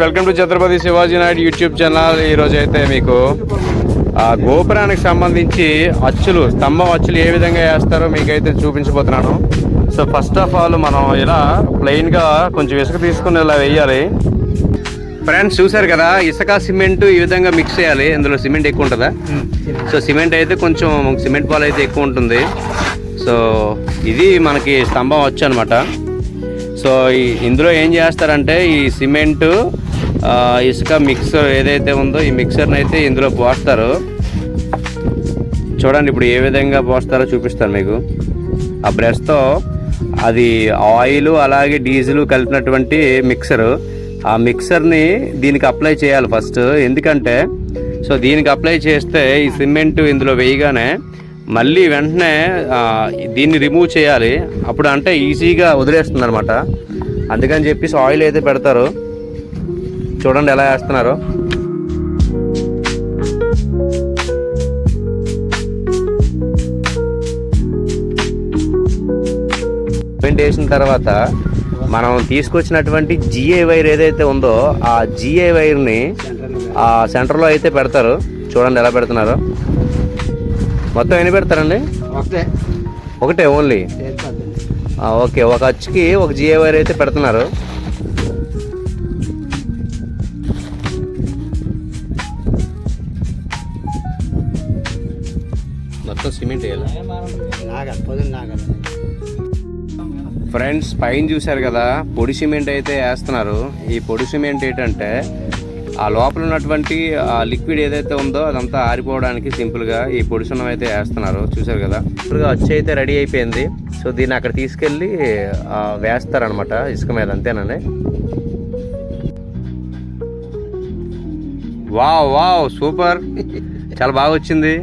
Welcome to Chhatrapati Shivaji Naidu YouTube channel. ఈరోజు అయితే మీకు గోపురానికి సంబంధించి అచ్చులు, స్తంభం అచ్చులు ఏ విధంగా వేస్తారో మీకైతే చూపించబోతున్నాను. సో ఫస్ట్ ఆఫ్ ఆల్ మనం ఇలా ప్లెయిన్గా కొంచెం ఇసుక తీసుకుని ఇలా వేయాలి. ఫ్రెండ్స్ చూసారు కదా, ఇసుక సిమెంట్ ఈ విధంగా మిక్స్ చేయాలి. ఇందులో సిమెంట్ ఎక్కువ ఉంటుందా? సో సిమెంట్ అయితే కొంచెం సిమెంట్ పాలు అయితే ఎక్కువ ఉంటుంది. సో ఇది మనకి స్తంభం వచ్చు అనమాట. సో ఇందులో ఏం చేస్తారంటే ఈ సిమెంటు ఇసుక మిక్సర్ ఏదైతే ఉందో ఈ మిక్సర్ని అయితే ఇందులో పోస్తారు. చూడండి ఇప్పుడు ఏ విధంగా పోస్తారో చూపిస్తాను మీకు. ఆ బ్రష్తో అది ఆయిల్ అలాగే డీజిల్ కలిపినటువంటి మిక్సరు. ఆ మిక్సర్ని దీనికి అప్లై చేయాలి ఫస్ట్. ఎందుకంటే సో దీనికి అప్లై చేస్తే ఈ సిమెంట్ ఇందులో వేయగానే మళ్ళీ వెంటనే దీన్ని రిమూవ్ చేయాలి. అప్పుడు అంటే ఈజీగా వదిలేస్తుంది అనమాట. అందుకని చెప్పేసి ఆయిల్ అయితే పెడతారు. చూడండి ఎలా వేస్తున్నారో. సిమెంట్ వేసిన తర్వాత మనం తీసుకొచ్చినటువంటి జిఏ వైర్ ఏదైతే ఉందో ఆ జిఏ వైర్ని ఆ సెంటర్లో అయితే పెడతారు. చూడండి ఎలా పెడుతున్నారో. మొత్తం ఎన్ని పెడతారండి? ఒకటే ఓన్లీ. ఓకే, ఒక అచ్చుకి ఒక జిఏ వైర్ అయితే పెడుతున్నారు. మొత్తం సిమెంట్ వేయాలి ఫ్రెండ్స్. పైన చూశారు కదా, పొడి సిమెంట్ అయితే వేస్తున్నారు. ఈ పొడి సిమెంట్ ఏంటంటే ఆ లోపల ఉన్నటువంటి లిక్విడ్ ఏదైతే ఉందో అదంతా ఆరిపోవడానికి సింపుల్గా ఈ పొడి సున్నం అయితే వేస్తున్నారు. చూసారు కదా, సింపుల్గా వచ్చి అయితే రెడీ అయిపోయింది. సో దీన్ని అక్కడ తీసుకెళ్ళి వేస్తారనమాట ఇసుక మీద. అంతేనండి. వావ్ వావ్ సూపర్, చాలా బాగా వచ్చింది.